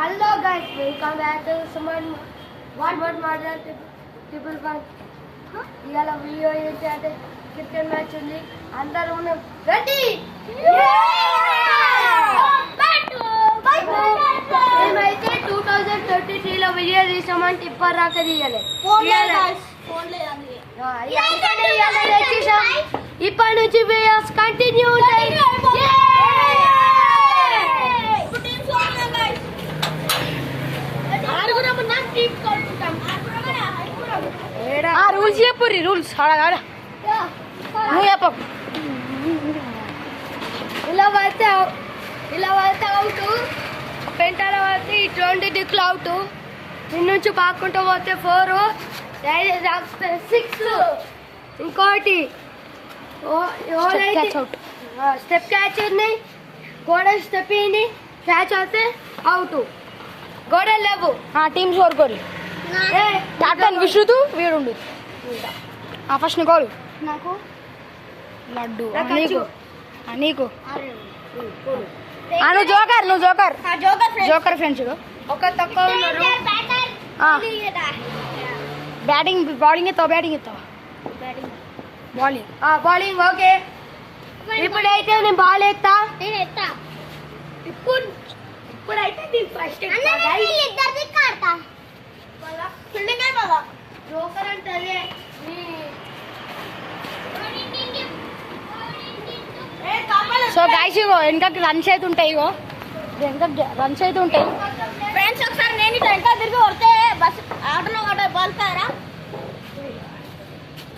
Hello guys, welcome back to Smart Model Triple Fun. ఇవాళ video ఏంటంటే cricket match ఉంది, అందరూ ఉన్నాం రెడీ. మేమైతే 2033లో వీడియో తీసామని టిప్పర్ రాక తీయాలి. ఇప్పటి నుంచి వీడియోస్ కంటిన్యూ ఉంటాయి. రూల్స్ చెప్పు, రూల్స్ ఆడ నువ్వు చెప్పు. ఇలా పడితే అవుట్, పెంటాల పడితే 20 దిక్కులు అవుట్, దీని నుంచి పాక్కుంటూ పోతే 4, 6. ఇంకోటి స్టెప్ క్యాచ్ ఉంది, గోడ స్టెప్ అయింది, క్యాచ్ అవుతే అవుట్. గోడ లేవు. టీమ్ స్కోర్ కోరి కెప్టెన్ విష్ణుతూ వీడుండు. ఫస్ట్ నీకోడు నాకు లడ్డు నీకు నువ్వు జోకర్ ఫ్రెండ్స్ ఒక తక్కువ ఉన్నారు. బౌలింగ్ ఎత్తావు బౌలింగ్ ఓకే. ఇప్పుడైతే నేను బాల్ ఎత్తా. ఇప్పుడైతే ఫస్ట్ జోకర్ అంటే సో గాయస్ ఇగో వెనకకి రన్స్ అయితే ఉంటాయి. ఫ్రెండ్స్ ఒకసారి నేను ఇట్లా వెనక తిరిగి కొడితే బస్ ఆటలో బలుతారా.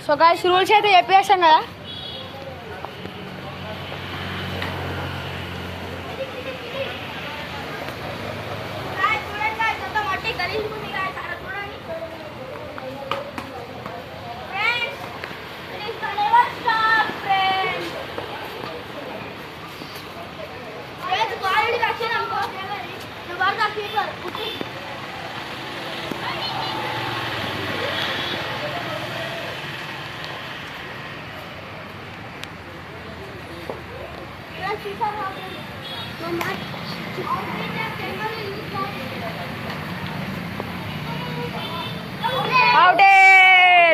సో గాయస్ రూల్స్ అయితే చెప్పేస్తాం కదా.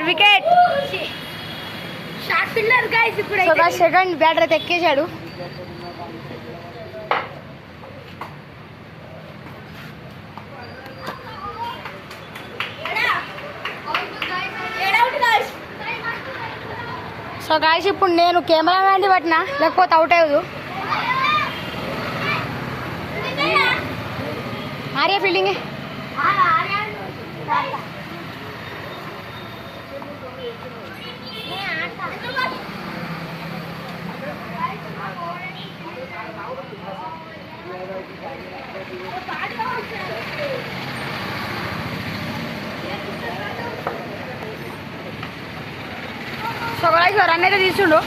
Wicket short fielder guys. ఇప్పుడు సెకండ్ బ్యాటర్ అయితే ఎక్కేశాడు. సో గాయస్ ఇప్పుడు నేను కెమెరా మ్యాన్ పట్టినా, లేకపోతే అవుట్ అయ్యదు. Arya fielding. So guys run అయితే తీసుండు.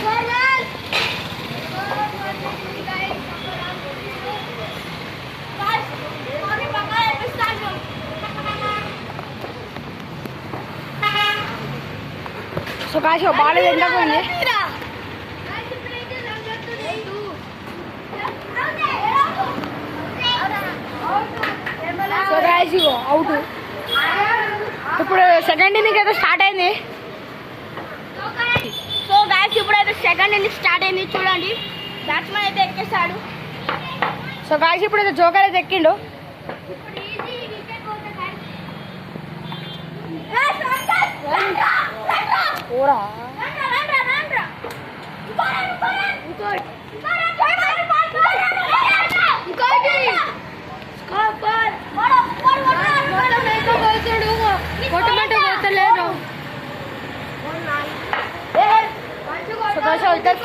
సో గాయస్ బాల్ ఎంత పోయింది. So guys out. ఇప్పుడు సెకండ్ ఇన్నింగ్ అయితే స్టార్ట్ అయింది. సో గాయస్ ఇప్పుడైతే సెకండ్ ఇన్నింగ్ స్టార్ట్ అయింది. చూడండి, బ్యాట్స్మెన్ అయితే ఎక్కేస్తాడు. సో గాయస్ ఇప్పుడైతే జోకర్ అయితే ఎక్కిండు.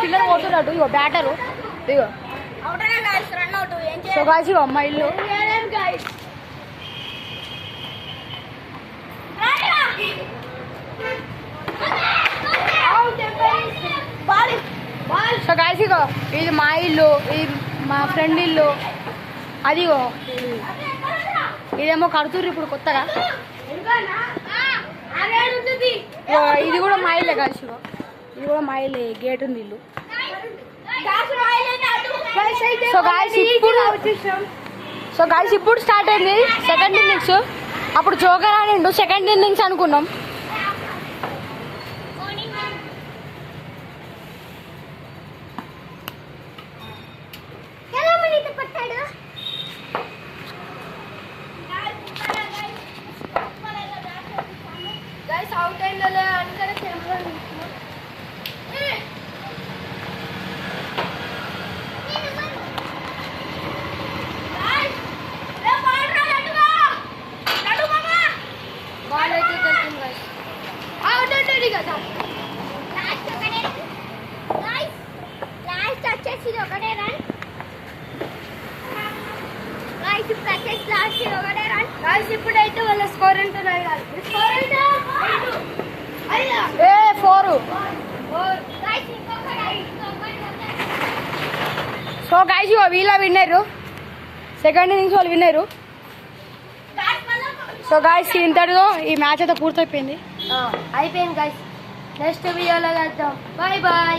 పిల్లలు పోతున్నాడు ఇగో బ్యాటరు. ఇగో సో గాయస్ ఇగో అమ్మ ఇల్లు. సో గాయస్ ఇగో ఇది మా ఇల్లు, ఇది మా ఫ్రెండ్ ఇల్లు. అదిగో ఇదేమో కడుతుర్రు ఇప్పుడు కొత్తగా. ఇది కూడా మా ఇల్లే గాయస్. ఇది కూడా మా ఇల్లే, గేట్ ఉంది ఇల్లు. సో గాయస్ ఇప్పుడు సో గైస్ ఇప్పుడు స్టార్ట్ అయింది సెకండ్ ఇన్నింగ్స్. అప్పుడు జోకర్ ఆడిండు, సెకండ్ ఇన్నింగ్స్ అనుకున్నాం. గైస్ అవుట్ అయిందో అనుకనే కెమెరా బాల్ అయితే దొరికింది గైస్. అవుట్ అవుతుంది కదా. లాస్ట్ వచ్చేసి ఒకటే రన్. లాస్ట్ ఒకటే రన్. గైస్ ఇప్పుడైతే వాళ్ళ స్కోర్ ఎంత రాయాలి? స్కోర్ ఎంత? 5. 4. సో గైస్ వీళ్ళ విన్నరు, సెకండ్ ఇన్నింగ్స్ వాళ్ళు విన్నరు. సో గైస్ ఇంతటితో ఈ మ్యాచ్ అయితే పూర్తయిపోయింది. అయిపోయింది గైస్. నెక్స్ట్ వీడియోలో కలుద్దాం. Bye bye.